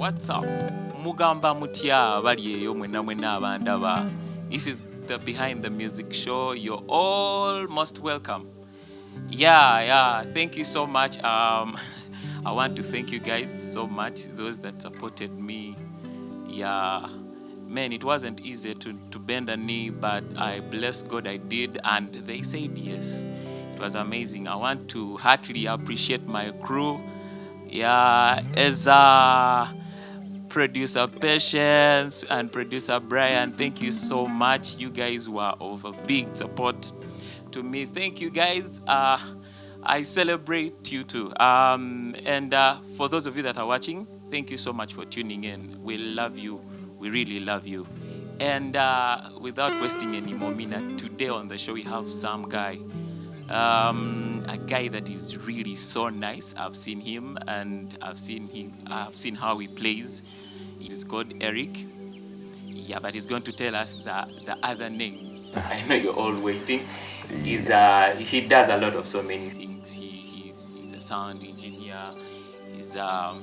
what's up? Mugamba mutya bali eyo mwena abandaba. This is the Behind the Music show. You're all most welcome. Yeah, thank you so much. I want to thank you guys so much, those that supported me. Yeah, man, it wasn't easy to bend a knee, but I bless God I did, and they said yes. It was amazing. I want to heartily appreciate my crew. Yeah, as producer Patience and producer Brian, thank you so much. You guys were of a big support to me. Thank you guys. I celebrate you too. And for those of you that are watching, thank you so much for tuning in. We love you. We really love you. And without wasting any more minute, today on the show we have some guy. A guy that is really so nice. I've seen him and I've seen how he plays. He's called Eric. Yeah, but he's going to tell us the other names. I know you're all waiting. He does a lot of so many things. He's a sound engineer. He's a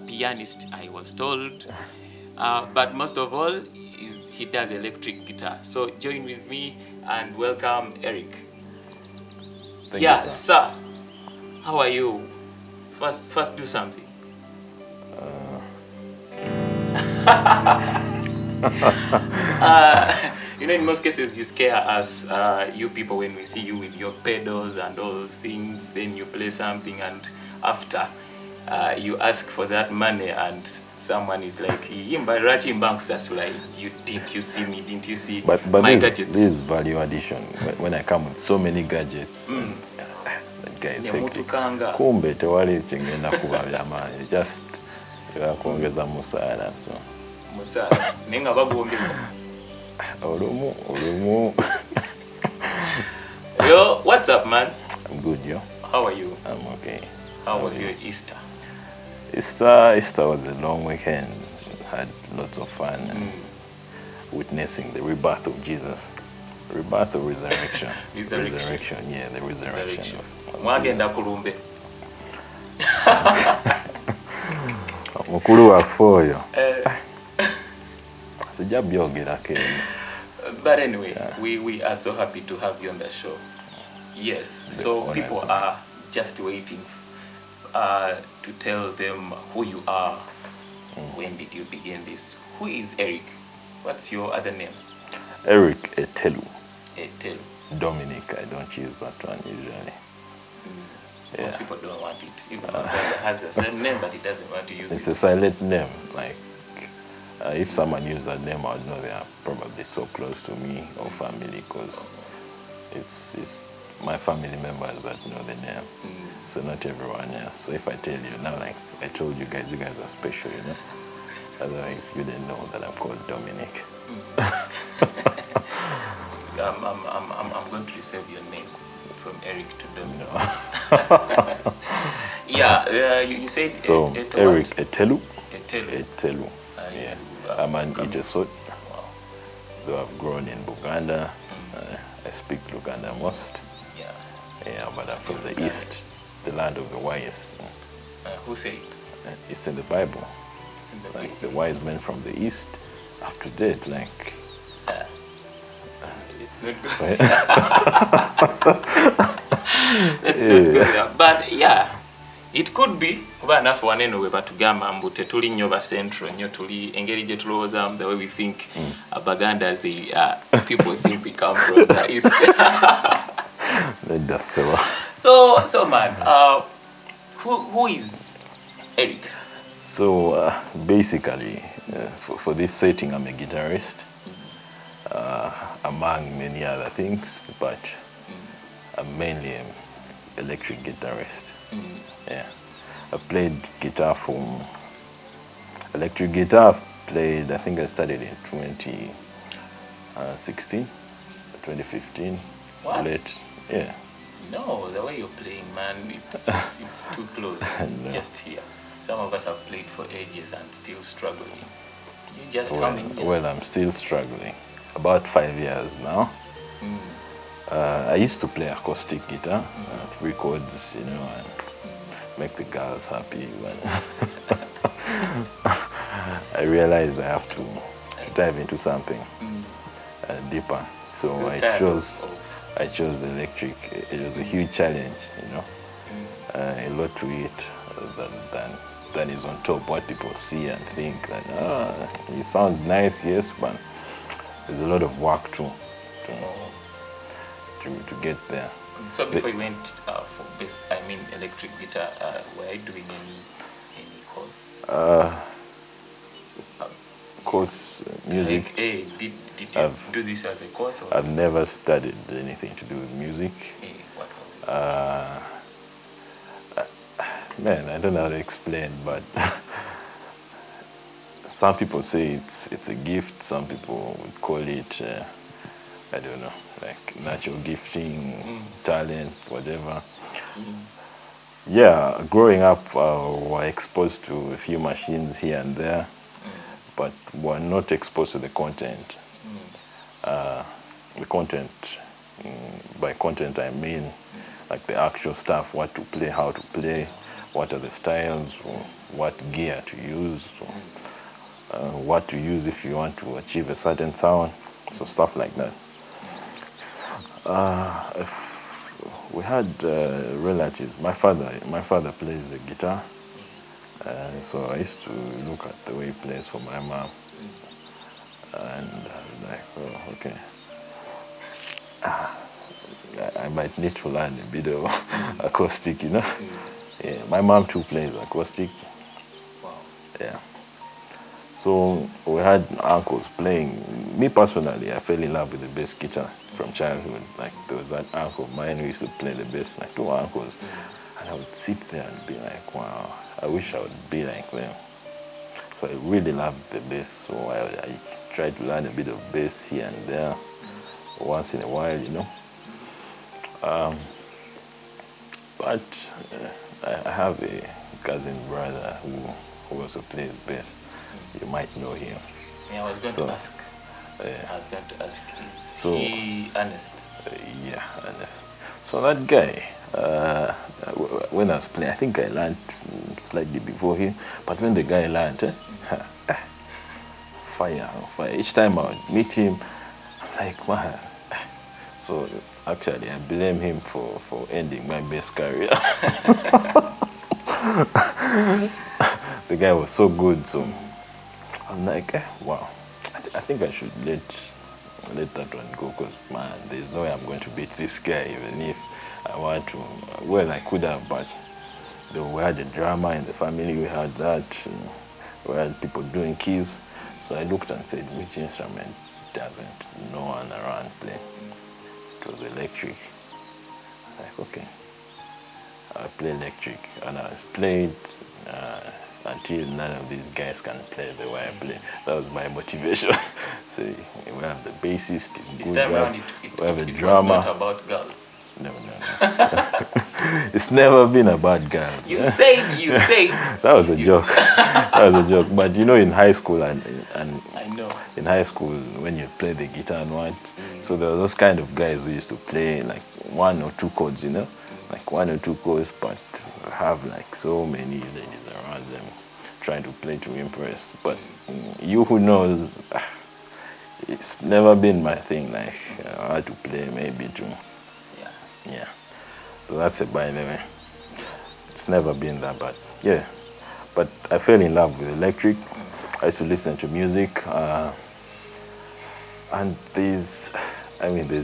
pianist, I was told. But most of all, he does electric guitar. So join with me and welcome Eric. Thank you, sir. How are you? First do something. In most cases, you scare us, you people, when we see you with your pedals and all those things. Then you play something, and after you ask for that money, and someone is like, you didn't you see me? Didn't you see my gadgets? This is value addition. When I come with so many gadgets, that guy is hectic. Kumbe tewali chingenda kuba byamani. Just kuongeza musara so. Musara. Nenga baguongeza. Olumu. Yo, what's up, man? I'm good, yo. How are you? I'm okay. How was your Easter? Easter was a long weekend. Had lots of fun witnessing the rebirth of Jesus. Rebirth or resurrection? Resurrection, yeah, the resurrection. Mwagenda kulumbe. Mukulu wafoyo. But anyway, we are so happy to have you on the show. Yes, so people are just waiting to tell them who you are. When did you begin this? Who is Eric? What's your other name? Eric Etellu. Etellu. Dominic, I don't use that one usually. Most people don't want it. Even my brother has the same name, but he doesn't want to use it. It's a silent name. Like, if someone uses that name, I would know they are probably so close to me or family, because it's my family members that know the name. So not everyone, yeah. So if I tell you now, like I told you guys are special, you know. Otherwise, you didn't know that I'm called Dominic. I'm going to reserve your name from Eric to Dominic. Yeah, you said so. Eric Etellu. Etellu. Yeah, I'm an Ijessot. Wow. Though I've grown in Buganda, I speak Luganda most. Yeah, but I'm from the east, the land of the wise. Who said? It's in the Bible. It's in the Like the wise men from the east, up to date, like. It's not good. That's not good. But yeah, it could be. Kuba nafu waneno we batugamba mbu tetuli nnyo ba central nnyo tuli engeri gye tulowooza the way we think Bagandas, the people think we come from the east. So man, who is Eric? So basically, for this setting, I'm a guitarist, among many other things, but I'm mainly an electric guitarist. Yeah, I played guitar from electric guitar. I think I started in 2016, 2015. What? Late, yeah. No, the way you're playing, man, it's too close. No. Just here. Some of us have played for ages and still struggling. You just Well, how many years? well, I'm still struggling. About 5 years now. I used to play acoustic guitar, records, you know, and make the girls happy. But realized I have to dive into something deeper. So I chose electric. It was a huge challenge, you know, a lot to it than is on top. What people see and think that it sounds nice, yes, but there's a lot of work to get there. So before you went for bass, I mean electric guitar, were you doing any course? Course music. Like, hey, did you do this as a course? Or? I've never studied anything to do with music. Hey, what was it? Man, I don't know how to explain, but some people say it's a gift. Some people would call it, I don't know, like natural gifting, talent, whatever. Yeah, growing up, we're exposed to a few machines here and there, but we're not exposed to the content. The content, by content I mean like the actual stuff, what to play, how to play, what are the styles, what gear to use, what to use if you want to achieve a certain sound, so stuff like that. We had relatives. My father plays the guitar, so I used to look at the way he plays for my mom, and I was like, oh, okay. I might need to learn a bit of acoustic, you know. Yeah, my mom too plays acoustic. Wow. Yeah. So we had uncles playing. Me personally, I fell in love with the bass guitar from childhood. Like there was an uncle of mine who used to play the bass, like two uncles, and I would sit there and be like, wow, I wish I would be like them. So I really loved the bass. So I tried to learn a bit of bass here and there, once in a while, you know. But I have a cousin brother who also plays bass. You might know him. Yeah, I was going to ask. Is he honest? Yeah, honest. So that guy, when I was playing, I think I learned slightly before him. But when the guy learned, fire. Each time I would meet him, I'm like, man. So actually, I blame him for ending my bass career. The guy was so good, so I'm like, wow. I think I should let that one go, because man, there's no way I'm going to beat this guy, even if I want to. Well, I could have, but we had a drama in the family. We had that. We had people doing keys. So I looked and said, which instrument doesn't no one around play? It was electric. I'm like, okay, I play electric, and I played until none of these guys can play the way I play. That was my motivation. So we have the bassist, this time around we have a it drama. was not about girls. No. It's never been about girls. You said. That was a joke. That was a joke. But you know, in high school and I know. In high school, when you play the guitar and what, so there were those kind of guys who used to play like one or two chords, you know, like one or two chords, but have like so many ladies around them trying to play to impress. But you who knows, it's never been my thing. Like I had to play maybe to. Yeah, so that's it, by the way. It's never been that bad. Yeah, but I fell in love with electric. I used to listen to music, and there's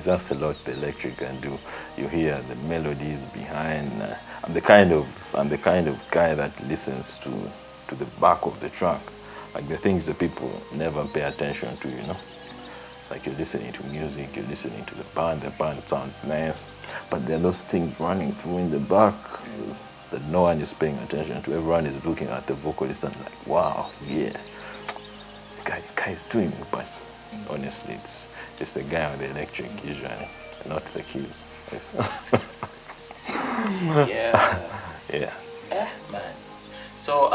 just a lot the electric can do. You hear the melodies behind. I'm the kind of guy that listens to the back of the track, like the things that people never pay attention to, you know. Like you're listening to music, you're listening to the band sounds nice, but there are those things running through in the back that no one is paying attention to. Everyone is looking at the vocalist and like, wow, yeah, the guy's doing it, but honestly, it's the guy on the electric usually, not the keys. Yeah. Yeah. Man. So,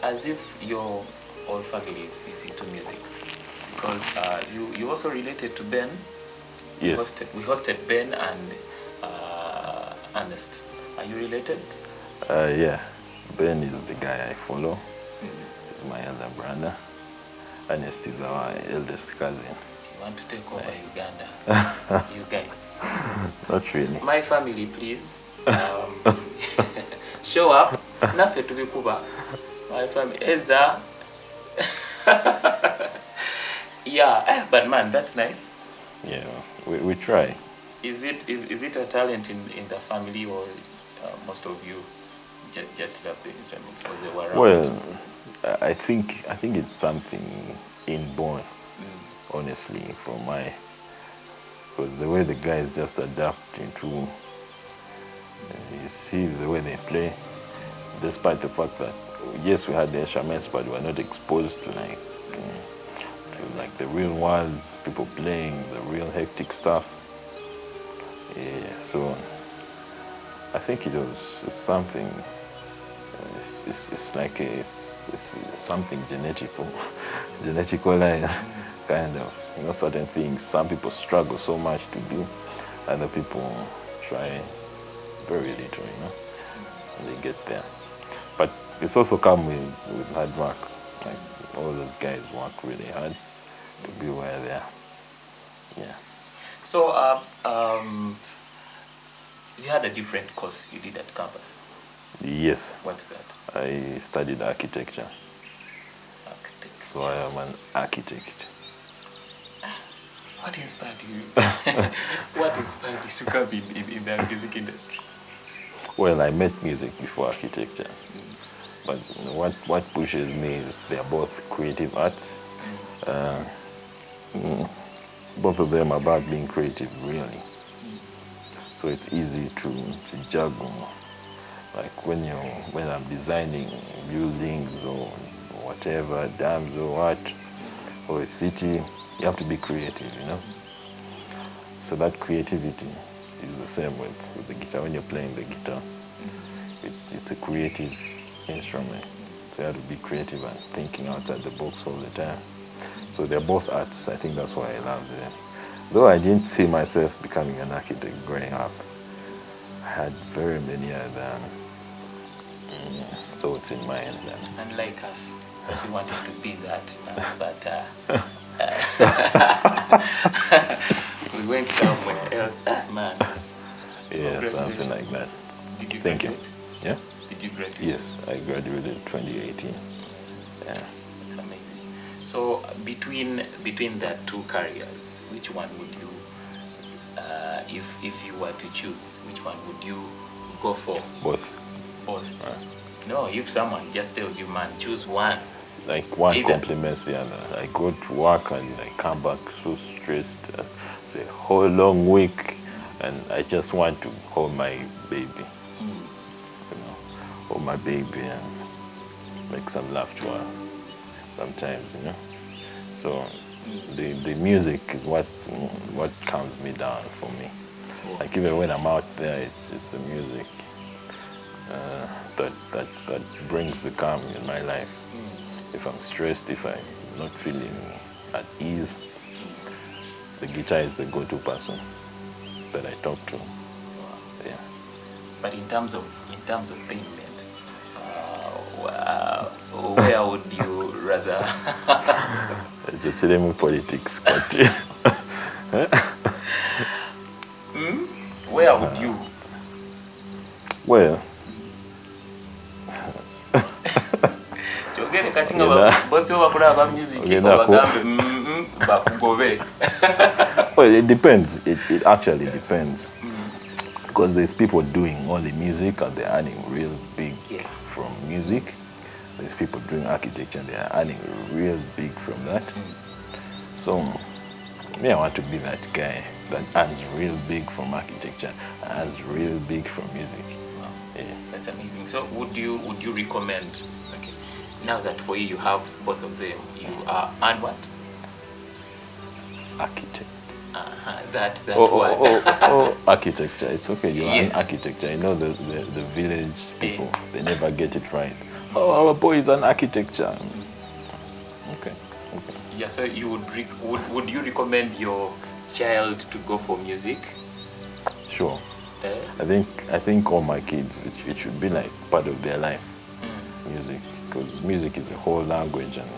as if your whole family is into music. Because you also related to Ben. Yes. We hosted Ben and Ernest. Are you related? Yeah. Ben is the guy I follow. my elder brother. Ernest is our eldest cousin. You want to take over Uganda, you guys? Not really. My family, please. Show up. Nafe tubikuba. My family. Eza. Yeah, but man, that's nice. Yeah, we try. Is it a talent in the family, or most of you just love the instruments, or they were around? Well, I think it's something inborn, honestly, because the way the guys just adapt into, you see the way they play, despite the fact that yes, we had the instruments, but we were not exposed to like the real world, people playing the real hectic stuff. Yeah, so I think it's something. It's like it's something genetical, kind of. You know, certain things. Some people struggle so much to do, other people try very little. You know, and they get there. But it's also come with hard work. Like all those guys work really hard to be where they are. Yeah. So, you had a different course you did at campus. Yes. What's that? I studied architecture. Architecture. So I am an architect. What inspired you? What inspired you to come in the music industry? Well, I met music before architecture. But what pushes me is they're both creative arts. Both of them are about being creative, really. So it's easy to juggle. Like when I'm designing buildings or whatever, dams or what, or a city, you have to be creative, you know. So that creativity is the same with the guitar. When you're playing the guitar, it's a creative instrument. So you have to be creative and thinking outside the box all the time. So they're both arts. I think that's why I love them. Though I didn't see myself becoming an architect growing up, I had very many other thoughts in mind. Unlike us, because we wanted to be that, but we went somewhere else. Man. Yeah, something like that. Did you Thank graduate? You. Yeah? Did you graduate? Yes, I graduated in 2018. Yeah. That's amazing. So between the two careers, which one would you, if you were to choose, which one would you go for? Both. Both. No, if someone just tells you, man, choose one. Like one complements the other. I go to work and I come back so stressed. The whole long week, and I just want to hold my baby. You know, hold my baby and make some love to her sometimes, you know. So the music is what calms me down for me. Like even when I'm out there, it's the music that brings the calm in my life. If I'm stressed, if I'm not feeling at ease, the guitar is the go-to person that I talk to. Yeah. But in terms of payment, where would you rather? It's a politics, but where would you? Well. Well, it depends. It actually depends. Because there's people doing all the music and they're earning real big from music. There's people doing architecture and they're earning real big from that. So, me, I want to be that guy that earns real big from architecture, earns real big from music. Wow. Yeah. That's amazing. So, would you recommend? Okay, now that for you have both of them, you are earn what? Architect. That one. Architecture. It's okay. You are an architecture. I know the village people. They never get it right. Oh, our boy is an architecture. Okay. Yeah. So you would you recommend your child to go for music? Sure. I think all my kids, it should be like part of their life. Music, because music is a whole language, and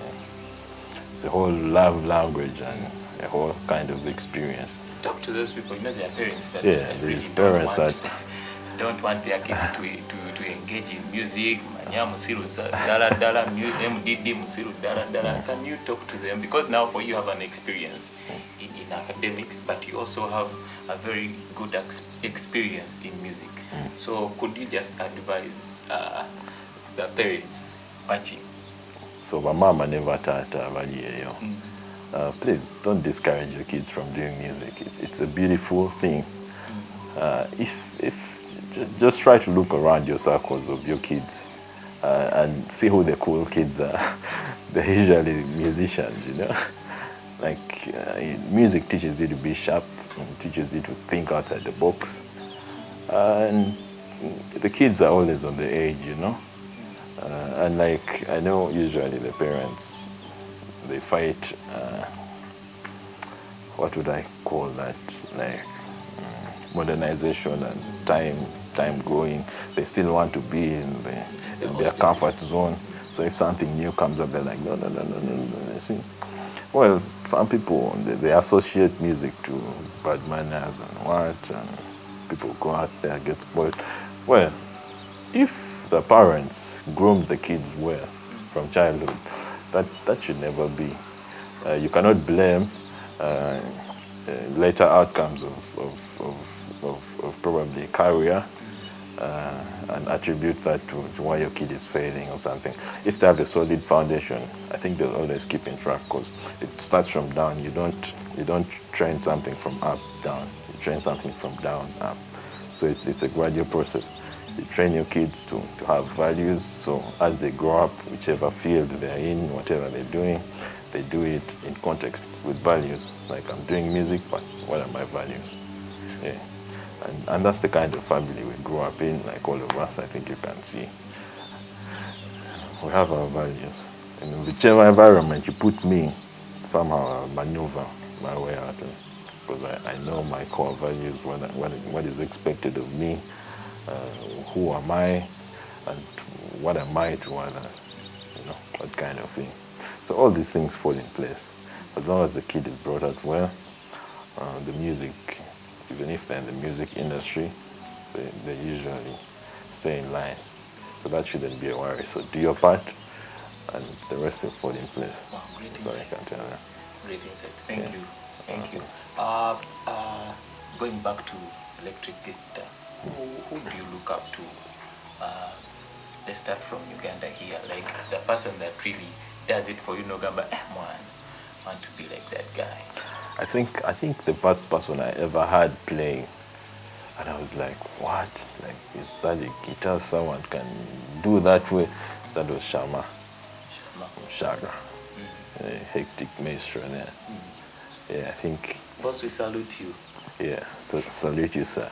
it's a whole love language and a whole kind of experience. Talk to those people, their parents that Yeah, really there's parents that don't want their kids to engage in music. Can you talk to them? Because now for you have an experience in academics, but you also have a very good experience in music. So could you just advise the parents watching? So my mama never taught please don't discourage your kids from doing music. It's a beautiful thing. If just try to look around your circles of your kids and see who the cool kids are. They're usually musicians. Like music teaches you to be sharp, and teaches you to think outside the box. And the kids are always on the edge. And like I know usually the parents, they fight, what would I call that, like modernization and time going. They still want to be in their comfort zone. So if something new comes up, they're like, no, no, no, no, no, no. See? Well, some people, they associate music to bad manners and what, and people go out there, get spoiled. Well, if the parents groomed the kids well from childhood, that should never be. You cannot blame later outcomes of probably career and attribute that to why your kid is failing or something. If they have a solid foundation, I think they'll always keep in track, because it starts from down. You don't train something from up down. You train something from down up. So it's a gradual process. You train your kids to have values, so as they grow up, whichever field they're in, whatever they're doing, they do it in context with values. Like, I'm doing music, but what are my values? Yeah. And that's the kind of family we grew up in, like all of us, I think you can see. We have our values. And in whichever environment you put me, somehow I'll maneuver my way out. Because I know my core values, what is expected of me, who am I, and what am I to others, that kind of thing. So all these things fall in place. As long as the kid is brought up well, the music, even if they're in the music industry, they usually stay in line. So that shouldn't be a worry. So do your part, and the rest will fall in place. Wow, great That's insights. all I can tell you. Great insights. Thank you. Thank you. Going back to electric guitar, who do you look up to? Let's start from Uganda here. Like the person that really does it for you, Nogamba, man, I want to be like that guy. I think the first person I ever had playing, and I was like, what? Like, is that a guitar someone can do that way? That was Shaga. A hectic maestro there. Yeah, I think. Boss, we salute you. Yeah, so salute you, sir.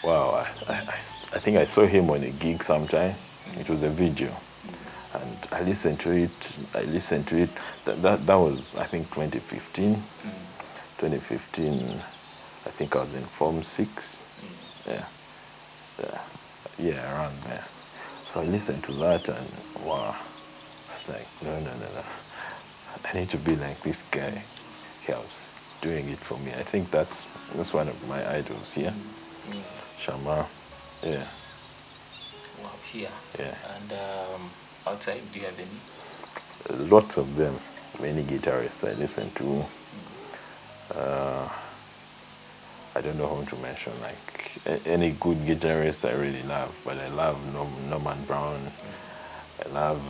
Wow, I think I saw him on a gig sometime. It was a video. And I listened to it. That was, I think, 2015. 2015, I think I was in Form 6. Yeah, around there. So I listened to that, and wow, I was like, no. I need to be like this guy. He was doing it for me. I think that's one of my idols here. Shama, yeah. Wow, here. Yeah. And outside, do you have any? Lots of them. Many guitarists I listen to. I don't know who to mention. Like any good guitarist I really love, but I love Norman Brown. I love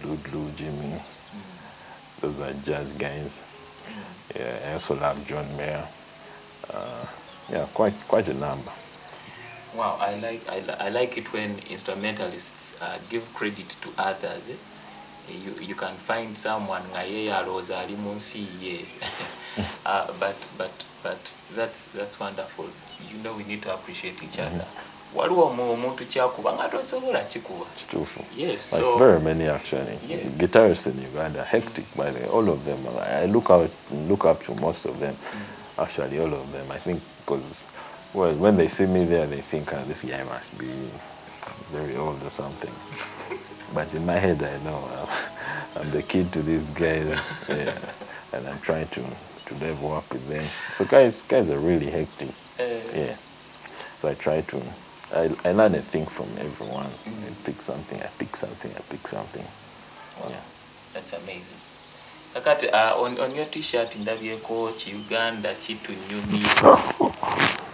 Lou Jimmy. Those are jazz guys. Yeah, I also love John Mayer. Yeah, quite a number. Wow, I like it when instrumentalists give credit to others. You can find someone but that's wonderful. We need to appreciate each other. Yes, like so very many actually. Yes. Guitarists in Uganda, hectic by the way, all of them. I look up to most of them. Actually, all of them. I think because, well, when they see me there, they think this guy must be very old or something. But in my head, I know I'm the kid to these guys, yeah, and I'm trying to level up with them. So guys are really hectic, yeah. So I try to, I learn a thing from everyone. I pick something, I pick something, I pick something. Wow. Yeah. That's amazing. Kakati, on your t-shirt ndabyeko Kiuganda kitunyumiza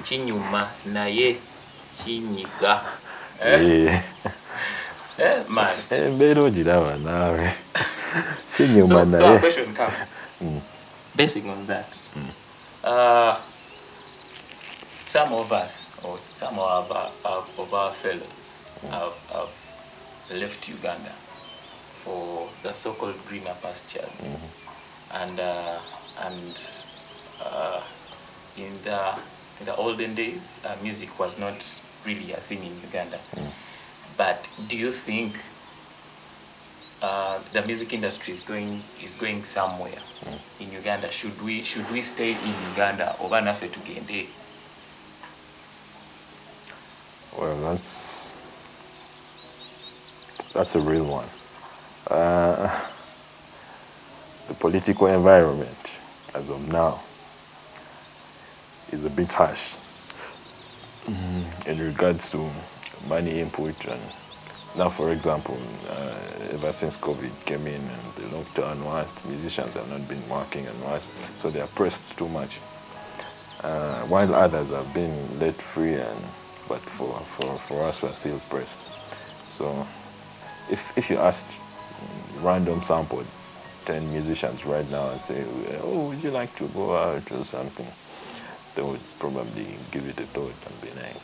kinyuma naye kinyiga. Man. Mbeera ogiraba naawe kinyuma So our naye. question comes, basing on that. Some of us, or some of our fellows, have left Uganda for the so-called greener pastures, and in the olden days, music was not really a thing in Uganda. But do you think the music industry is going somewhere in Uganda? Should we stay in Uganda or nafe tugende? Well, that's a real one. The political environment, as of now, is a bit harsh in regards to money input. And now, for example, ever since COVID came in and the lockdown, musicians have not been working and so they are pressed too much. While others have been let free, but for us, we're still pressed. So if you asked random sample 10 musicians right now and say, oh, would you like to go out or something, they would probably give it a thought and be like,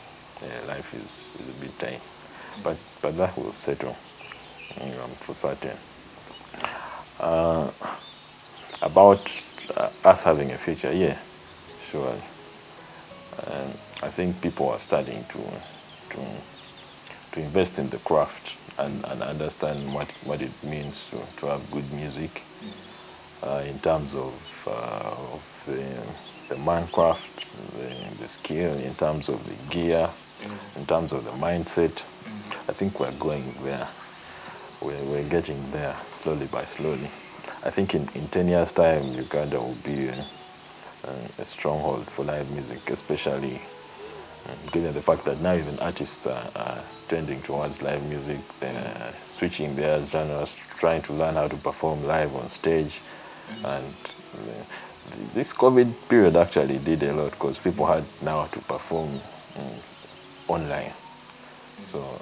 yeah, life is a bit tight. But that will settle, for certain. About us having a future, yeah, sure. I think people are starting to invest in the craft and understand what it means to have good music, in terms of the mancraft, the skill, in terms of the gear, in terms of the mindset. I think we're going there. We're getting there slowly by slowly. I think in 10 years' time, Uganda will be a stronghold for live music, especially given the fact that now even artists are tending towards live music. They're switching their genres, trying to learn how to perform live on stage. And this COVID period actually did a lot because people had now to perform online. So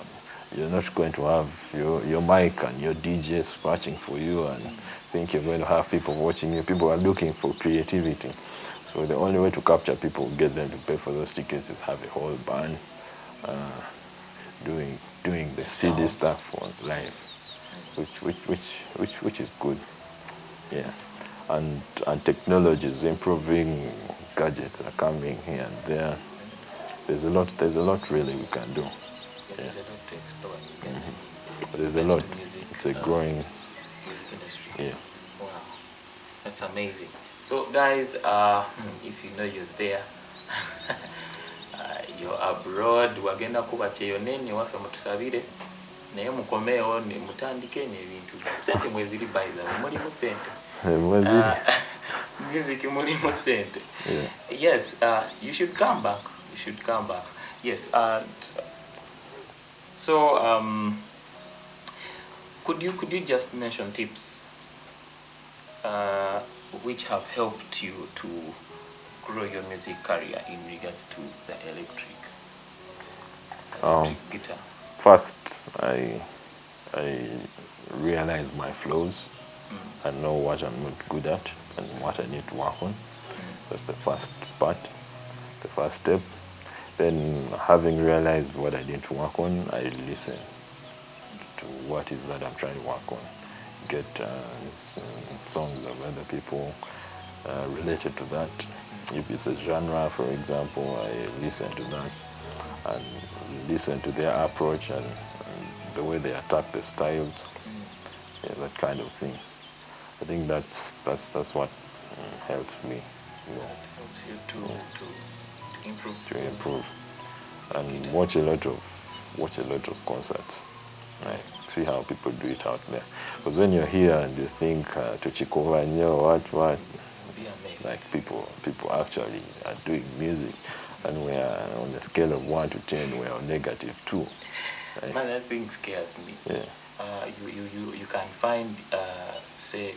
you're not going to have your mic and your DJ scratching for you and think you're going to have people watching you. People are looking for creativity. So the only way to capture people, get them to pay for those tickets, is have a whole band doing the CD stuff on live, which is good. Yeah, and technology is improving. Gadgets are coming here and there. There's a lot really we can do. There's a lot to explore. There's a lot. It's a growing music industry. Yeah. Wow, that's amazing. So guys, if you know you're there, you're abroad, wagenda kuba kyeyonene waffe mutusabire naye mukomeewo ne mutandike n'ebintu sente mweziri by the way mulimu sente music mulimu sente. Yes, you should come back. Yes. So could you just mention tips which have helped you to grow your music career in regards to the electric guitar? First, I realize my flaws. I know what I'm not good at and what I need to work on. That's the first part, the first step. Then, having realized what I need to work on, I listen to what is that I'm trying to work on. Get songs of other people related to that. If it's a genre, for example, I listen to that and listen to their approach and the way they attack the styles, that kind of thing. I think that's what helps me. So it helps you to improve. To improve, and watch a lot of concerts. Right, see how people do it out there. Because when you're here and you think Tuchikova, what, Be amazed. like people actually are doing music, and we are on a scale of 1 to 10, we are on -2. Right? Man, that thing scares me. Yeah. You can find, say,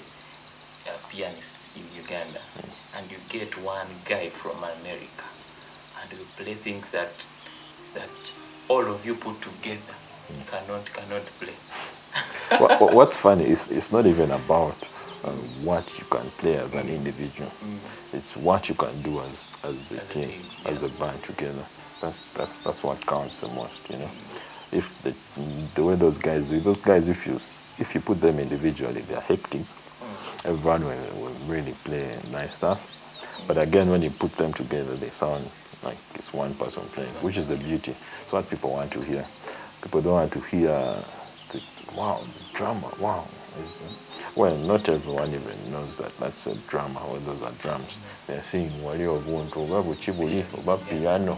pianists in Uganda, and you get one guy from America, and you play things that all of you put together cannot play. What's funny is it's not even about what you can play as an individual. It's what you can do as the As a team, team, as yeah. a band together. That's what counts the most, you know. If the way those guys do, if you put them individually, they're hectic. Everyone will really play nice stuff. But again, when you put them together, they sound like it's one person playing, which is the beauty. It's what people want to hear. People don't want to hear the, wow, drama, wow. Well, not everyone even knows that that's a drama, or those are drums. They're saying, wali obuntu, oba buchibuli, oba piano.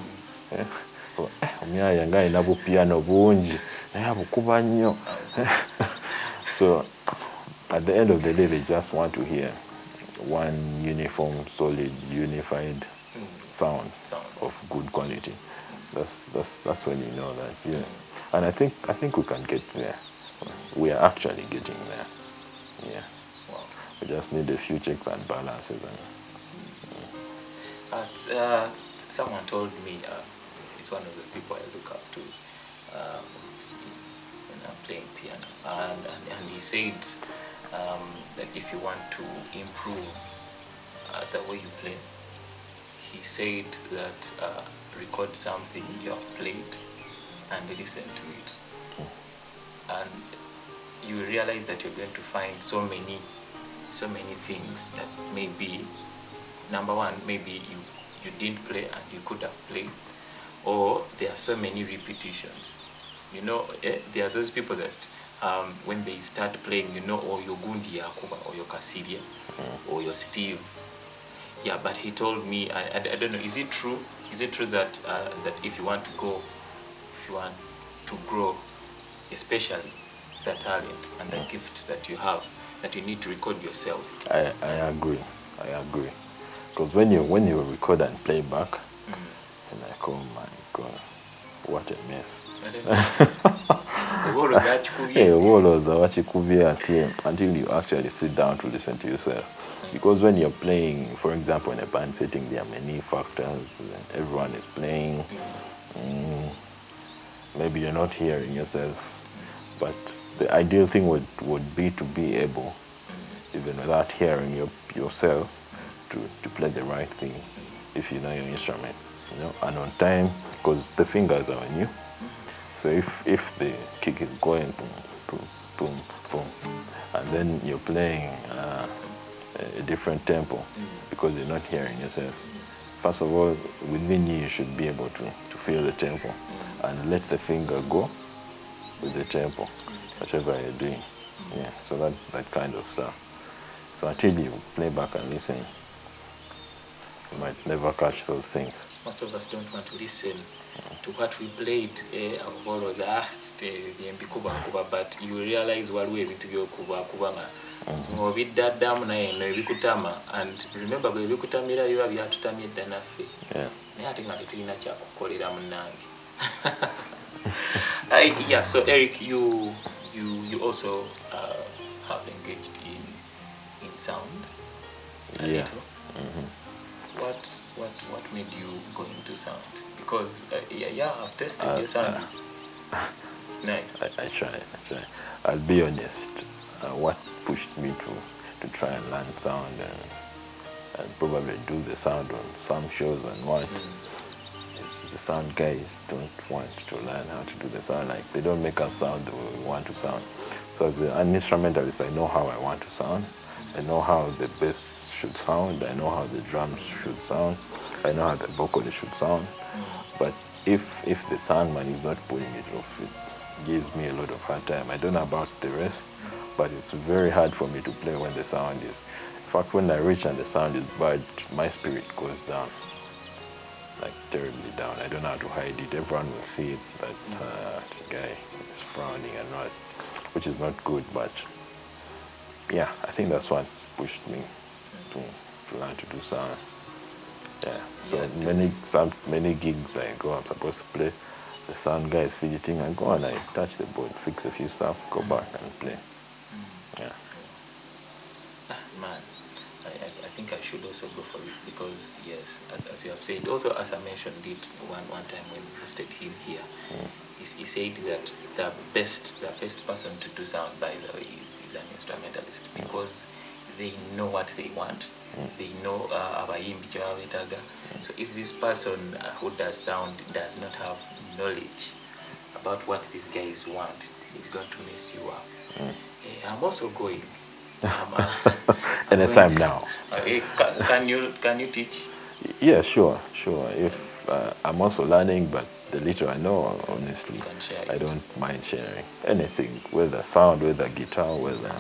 Omuyaya nga alina bu piano bungi, naye abukuba nnyo. So, at the end of the day, they just want to hear one uniform, solid, unified sound of good quality. That's when you know that, yeah. And I think we can get there. We are actually getting there. Yeah. Wow. We just need a few checks and balances. Someone told me, he's one of the people I look up to when I'm playing piano, and he said that if you want to improve the way you play, he said that record something you have played and listen to it, and you realize that you're going to find so many things that maybe, number one, maybe you didn't play and you could have played, or there are so many repetitions. You know, there are those people that when they start playing, you know, or your Gundi Yakuba, or your Kasiria, or your Steve. Yeah, but he told me, I don't know, is it true? Is it true that that if you want to grow, especially the talent and the gift that you have, that you need to record yourself? I agree. Because when you record and play back, and like, oh my God, what a mess. Until you actually sit down to listen to yourself. Because when you're playing, for example, in a band setting, there are many factors. Everyone is playing. Maybe you're not hearing yourself. But the ideal thing would be to be able, even without hearing yourself, to play the right thing if you know your instrument, you know, and on time, because the fingers are on you. So if the kick is going boom, boom, boom, boom, and then you're playing a different tempo because you're not hearing yourself. First of all, within you should be able to feel the tempo and let the finger go with the tempo, whatever you're doing. Yeah, so that kind of stuff. So until you play back and listen, you might never catch those things. Most of us don't want to listen to what we played. But you realize what we to go kuba ngobiddamu naye no ebikutama, and remember bwe bikutamira biba byatutamidde naffe. Naye ate nga tetulina kyakukolera munnange. Yeah, so Eric, you also have engaged in sound a little. What made you go into sound? Because I've tested your sound. It's nice. I try. I'll be honest. What pushed me to try and learn sound and probably do the sound on some shows and what is the sound guys don't want to learn how to do the sound. Like, they don't make us sound the way we want to sound. So as an instrumentalist, I know how I want to sound. I know how the bass should sound. I know how the drums should sound. I know how the vocalist should sound. But if the soundman is not pulling it off, it gives me a lot of hard time. I don't know about the rest, but it's very hard for me to play when the sound is. In fact, when I reach and the sound is bad, my spirit goes down, like terribly down. I don't know how to hide it. Everyone will see it, that the guy is frowning and not. which is not good, but yeah, I think that's what pushed me to learn to do sound. Yeah, so many gigs I go, I'm supposed to play. The sound guy is fidgeting, I go and I touch the board, fix a few stuff, go back and play. Yeah. Man, I think I should also go for it because yes, as you have said, also as I mentioned it one time when we hosted him here, he said that the best person to do sound, by the way, is an instrumentalist because they know what they want. They know abayimbi kyabawetaga. So if this person who does sound does not have knowledge about what these guys want, he's going to mess you up. I'm also going. Anytime now. Can you teach? Yeah, sure. If I'm also learning, but the little I know, honestly, I don't mind sharing anything, whether sound, whether guitar, whether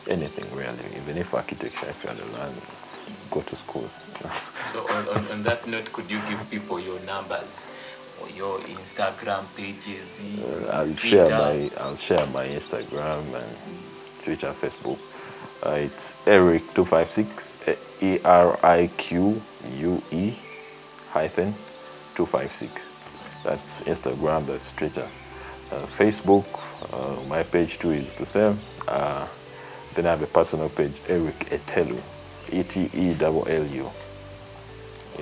anything really. Even if architecture, if you want to learn, go to school. So on that note, could you give people your numbers or your Instagram pages? I'll share my Instagram and Twitter, Facebook. It's Erique256, ERIQUE hyphen 256. That's Instagram, that's Twitter. Facebook, my page too is the same. Then I have a personal page, Eric Etellu, ETELLU.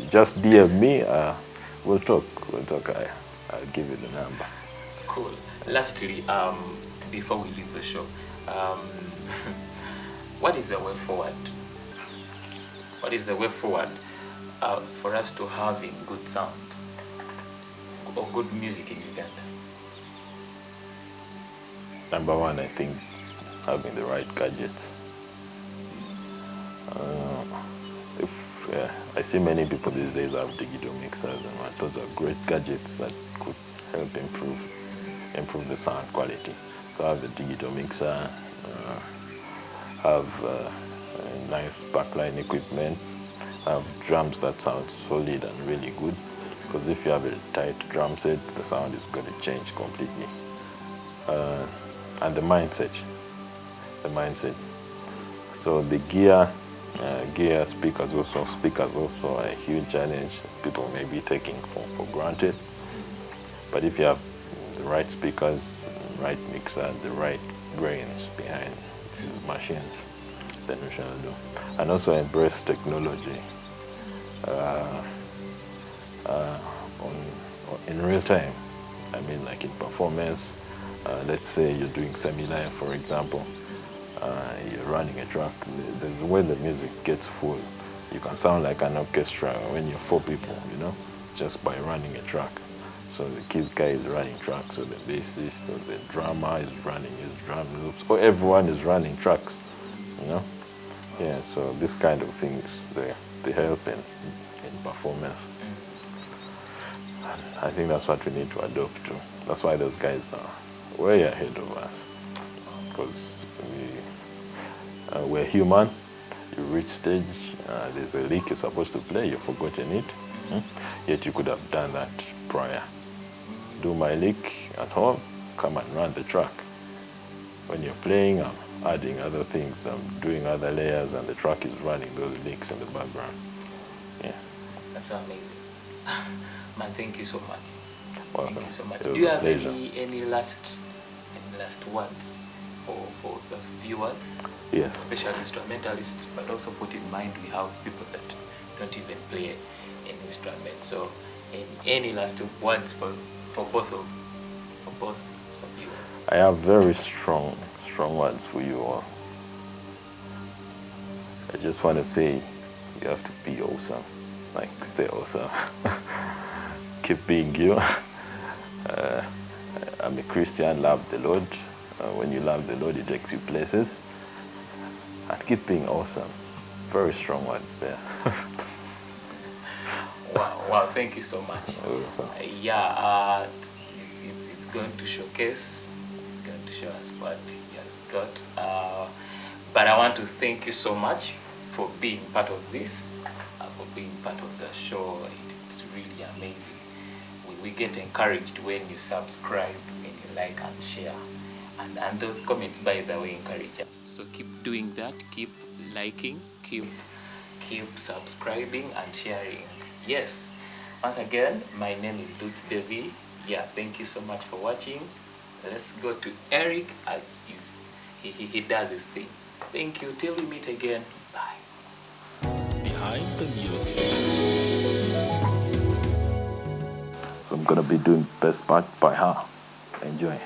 Just DM me, we'll talk. I'll give you the number. Cool. Lastly, before we leave the show, what is the way forward? What is the way forward for us to having good sound or good music in Uganda? Number one, I think having the right gadgets. I see many people these days have digital mixers, and those are great gadgets that could help improve the sound quality. So have the digital mixer, have nice backline equipment, have drums that sound solid and really good. Because if you have a tight drum set, the sound is going to change completely. And the mindset. So the gear speakers also are a huge challenge. People may be taking for granted. But if you have the right speakers, the right mixer, the right brains behind these machines, then we shall do. And also embrace technology in real time. I mean, like in performance. Let's say you're doing semi-live, for example. You're running a track. There's a way the music gets full. You can sound like an orchestra when you're 4 people, just by running a track. So the keys guy is running tracks, so the bassist or the drummer is running his drum loops, or everyone is running tracks, Yeah, so this kind of things, they help in performance. And I think that's what we need to adopt too. That's why those guys are way ahead of us, because we're human. You reach stage, there's a lick you're supposed to play, you've forgotten it, yet you could have done that prior. Do my lick at home, come and run the track. When you're playing, I'm adding other things, I'm doing other layers, and the track is running those licks in the background. Yeah. That's amazing. Man, thank you so much. Welcome. Thank you so much. Do you have pleasure. any last words for the viewers? Yes. Especially instrumentalists, but also put in mind we have people that don't even play an instrument. So, any last words for both of viewers? I have very strong words for you all. I just want to say you have to be awesome, like stay awesome. Keep being you. I'm a Christian, love the Lord. When you love the Lord, it takes you places. And keep being awesome. Very strong words there. Wow, thank you so much. It's going to showcase, it's going to show us what he has got. But I want to thank you so much for being part of this, for being part of the show. It's really amazing. We get encouraged when you subscribe, when you like and share. And those comments, by the way, encourage us. So keep doing that. Keep liking. Keep subscribing and sharing. Yes. Once again, my name is Lutz Devi. Yeah, thank you so much for watching. Let's go to Eric as he does his thing. Thank you. Till we meet again. Bye. Behind the music. So I'm gonna be doing Best Part by her. Enjoy.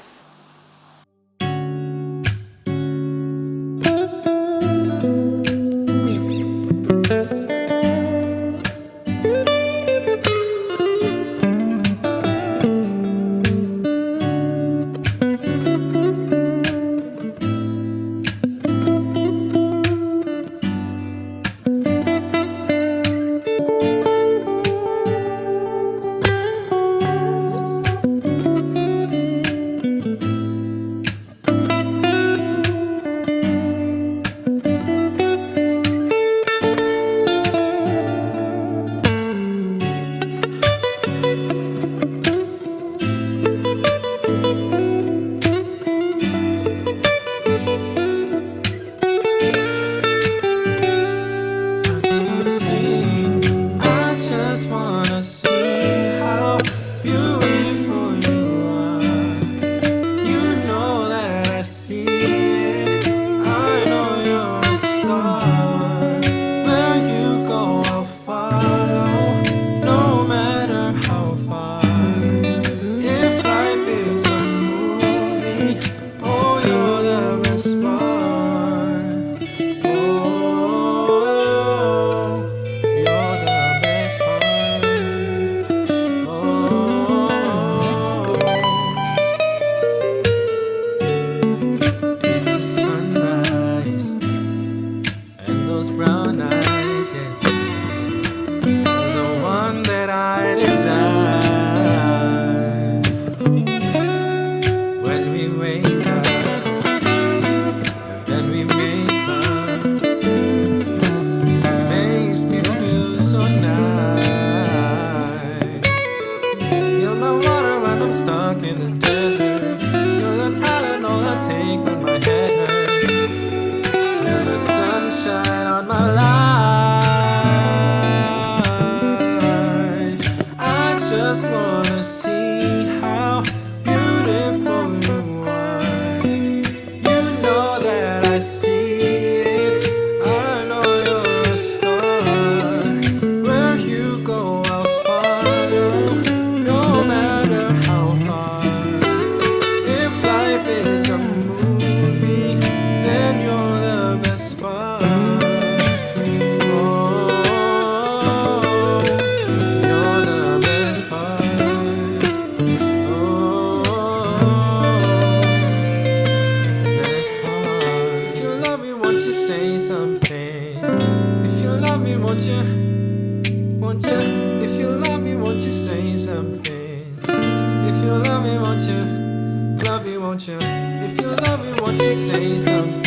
Stuck in the desert, you're the Tylenol I take when my head hurts. You're the sunshine on my life. I just wanna see how beautiful you are. You know that I see it. I know you're a star. Where you go, I'll follow, no matter how far. If life is a movie, then you're the best part. Oh, you're the best part. Oh, best part. If you love me, won't you say something? If you love me, won't you? Won't you? If you love me, won't you say something? If you love me, won't you? Love me, won't you? If you love me, won't you say something?